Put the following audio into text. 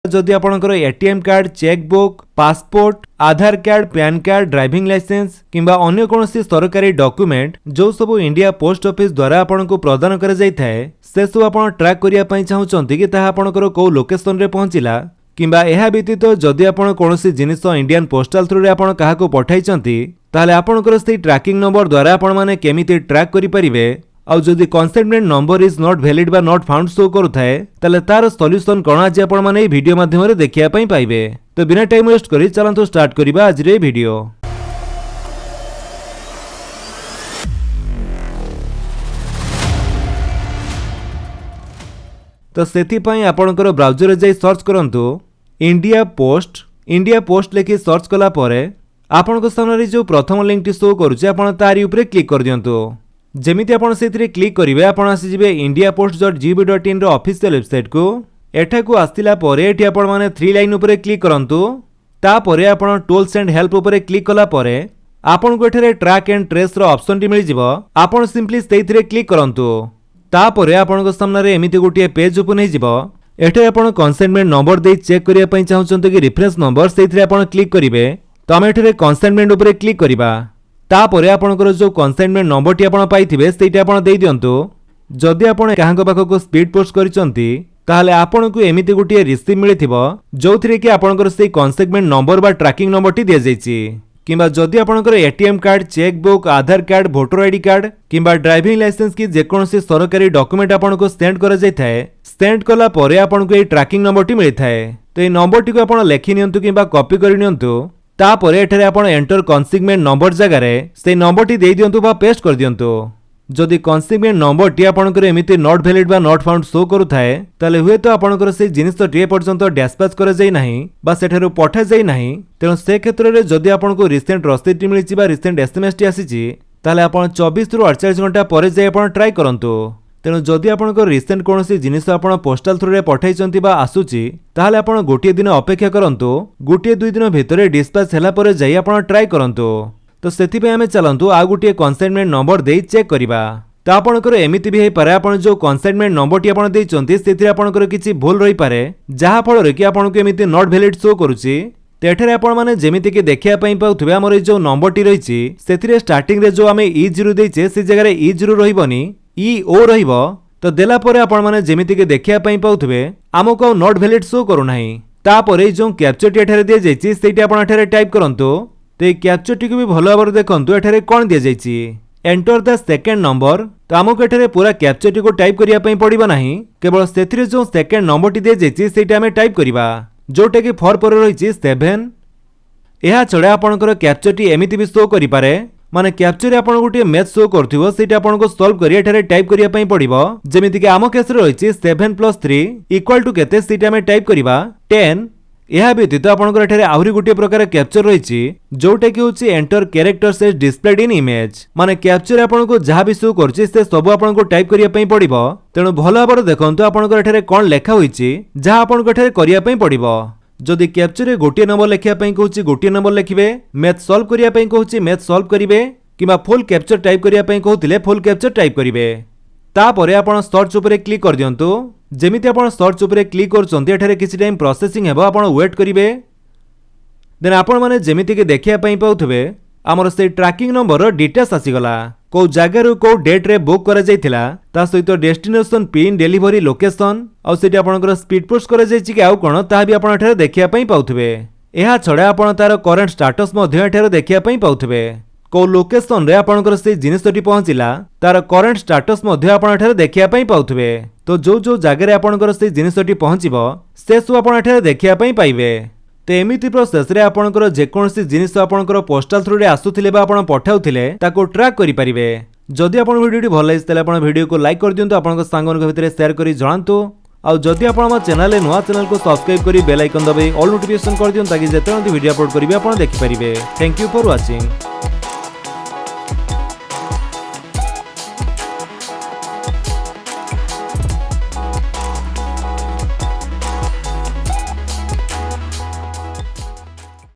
जदि आपनकर ATM card, chequebook, passport, Aadhaar card, PAN card, driving licence किंबा अन्य कोनोसी सरकारी डॉक्यूमेंट जो सब इंडिया पोस्ट ऑफिस द्वारा आपनको प्रदान करा जाय थाए से सब आपण ट्रैक करिया पई चाहुचंती कि ताहा आपनकर को लोकेशन रे पहुंचिला किंबा एहा व्यतीत जदि आपण कोनोसी जिनिस इंडियन पोस्टल थ्रू रे आपण काहाको पठाइचंती ताले आपनकर से ट्रैकिंग नंबर द्वारा आपण माने केमिति ट्रैक करि परिबे और जदि कंसेंटमेंट नंबर इज नॉट वैलिड बा नॉट फाउंड शो करूथाए ताले तार सॉल्यूशन कोन आज आपण माने वीडियो माध्यम रे देखिया पई पाइबे। तो बिना टाइम वेस्ट करी चलंतु स्टार्ट करिबा आज रे वीडियो। तो सेथि पई आपनकर ब्राउजर रे जाई सर्च करंतु इंडिया पोस्ट लेखि सर्च कला परे आपनको सामने जो प्रथम लिंक टी शो करूचे आपण तारी ऊपर क्लिक कर दियंतु। जेमिति आपण सेथिरे क्लिक करिवे आपण आसी जिवे indiapost.gov.in रो ऑफिशियल वेबसाइट को। एठा को आस्तिला परे एठी आपण माने 3 लाइन ऊपर क्लिक करंतु। ता परे आपण टूल्स एंड हेल्प ऊपर क्लिक कला परे आपण को एठारे ट्रैक एंड ट्रेस रो ऑप्शन टी मिल जिवो। आपण सिंपली सेथिरे क्लिक करंतु। ता परे आपण को सामने रे एमिति गोटिए पेज ओपन हे जिवो। एठे आपण कंसेंटमेंट नंबर दे चेक करिया पई चाहुचंत कि रेफरेंस नंबर सेथिरे आपण क्लिक करिवे। तो हम एठारे कंसेंटमेंट ऊपर क्लिक करिबा। तापरे आपनकर जो कंसेंटमेंट नंबर टी आपण पाइथिबे सेटा आपण देई दियंतु। जदि आपण काहांक पाखको स्पीड पोस्ट करिसंती ताहाले आपनको एमिति गोटिए रिसीव मिलिथिबो जोथिरे कि आपनकर सेई कंसेंटमेंट नंबर बा ट्रैकिंग नंबर टी दिया जायछि। किंबा जदि आपनकर ATM card, chequebook, Aadhaar card, voter ID card किंबा ड्राइविंग लाइसेंस की जेकोनोसी सरकारी डॉक्यूमेंट आपनको सेंड करा जाय थाए सेंड कला परे आपनको ए ट्रैकिंग नंबर टी मिलि थाए। तो ए नंबर टी को आपण लेखि नियंतु किंबा कॉपी करि नियंतु। तापरे एठारे आपण एंटर कंसिगमेंट नंबर जगह रे से नंबर टी देई दियंतु बा पेस्ट कर दियंतु। जदि कंसिगमेंट नंबर टी आपनकर एमिति नॉट वैलिड बा नॉट फाउंड शो करूथाए ताले हुए तो आपनकर से जिनिस टी पर्यंत डिस्पैच करा जाय नाही बा सेठारु पठा जाय नाही। तेणु से क्षेत्र रे जदि आपनको रिसेंट रसीद टी मिलिछि बा रिसेंट एसएमएस टी आसीछि ताले आपण 24 रु 48 घंटा परे जाय आपण ट्राई करंतु। तेणु जदि आपनकर रिसेंट कोनोसी जिनिस आपण पोस्टल थ्रू रे पठाइचंती बा आसुची ताहाले आपण गोटिए दिन अपेक्षा करंतु। गोटिए 2 दिन भितरे डिस्पैच हैला परे जाई आपण ट्राई करंतु। तो सेथि पे हमें चलंतु आ गोटिए कंसेंटमेंट नंबर देई चेक करिबा। तो आपनकर एमिति भी हे पारे आपण जो कंसेंटमेंट नंबर टी आपण देइचंती सेथिरे आपनकर किछि भूल रही पारे जाहा फल रे कि आपनको एमिति नॉट वैलिड शो करूची। तेठरे आपण माने जेमिति कि देखिया पई पाउथबे हमर जो नंबर टी रहिछि सेथिरे स्टार्टिंग रे जो हमें E0 देइछे से जगह रे E0 रहिबनी EO रहिबो। तो देला परे आपण माने जेमिति कि देखिया पई पाउथबे हमको नॉट वैलिड शो करू नाही। तापरे जो कैप्चर टी एठारे दिया जायछि सेठी आपण एठारे टाइप करंतु। तो ए कैप्चर टी को भी भलो भाबरे देखंतु एठारे कोन दिया जायछि एंटर द सेकंड नंबर। तो हमको एठारे पूरा कैप्चर टी को टाइप करिया पई पड़िबो नाही केवल सेथिरे जो सेकंड नंबर टी दिया जायछि सेटा हमें टाइप करिबा जोटा कि 4 पर रहिछि 7। एहा छडा आपनकर कैप्चर टी एमिति भी शो करि पारे माने कैप्चर आपण गोटे मैथ शो करथिबो सेटा आपनको सॉल्व करिया एठारे टाइप करिया पई पड़िबो। जेमिति कि आम केस रे रहिछि 7 + 3 = केते सेटा हमें टाइप करिबा 10। यह व्यतीत आपनकर एठारे आहुरी गोटे प्रकार कैप्चर रहिछि जोटा कि होछि enter characters as displayed in image. माने कैप्चर आपनको जहा भी शो करछि से सब आपनको टाइप करिया पई पड़िबो। तेणु भलो भाबरे देखंतु आपनकर एठारे कोन लेखा होइछि जहा आपनको एठारे करिया पई पड़िबो। जदि कैप्चर रे गोटे नंबर लेखिया पई कहूछि गोटे नंबर लेखिबे, मैथ सॉल्व करिया पई कहूछि मैथ सॉल्व करिवे किबा फुल कैप्चर टाइप करिया पई कहउतिले फुल कैप्चर टाइप करिवे। तापरे आपण सर्च ऊपर क्लिक कर दियंतु। जेमिति आपण सर्च ऊपर क्लिक करचंती एठारे किछि टाइम प्रोसेसिंग हेबो आपण वेट करिवे। देन आपण माने जेमिति के देखिया पई पाउथबे हमर से ट्रैकिंग नंबर डिटेल्स आसी गला को जगह रो को डेट रे बुक करा जायथिला ता सहित डेस्टिनेशन पिन डिलीवरी लोकेशन और सेठी आपनकर स्पीड पोस्ट करा जायछि कि आउ कोन ता भी आपण एठारे देखिया पई पाउथबे। एहा छडा आपण तार करंट स्टेटस मध्ये एठारे देखिया पई पाउथबे को लोकेशन रे आपनकर से जिनिस टी पहुंचिला तार करंट स्टेटस मध्ये आपण एठारे देखिया पई पाउथबे। तो जो जगह रे आपनकर से जिनिस टी पहुंचिबो से सब आपण एठारे देखिया पई पाइबे। तो एमिति प्रोसेस रे आपनकर जे कोनसी जिनिस आपनकर पोस्टल थ्रू रे आसुथिले बा आपण पठाउथिले ताको ट्रैक करि परिबे। जदि आपण वीडियो टी भल लागिस तले आपण वीडियो को लाइक कर दियंतु आपनकर सांगन भितर शेयर करि जणांतु। आ जदि आपण हम चैनल रे नुवा चैनल को सब्सक्राइब करि बेल आइकन दबाइ ऑल नोटिफिकेशन कर दियंतु ताकि जेते वीडियो अपलोड करिवे आपण देखि परिबे। Thank you for watching.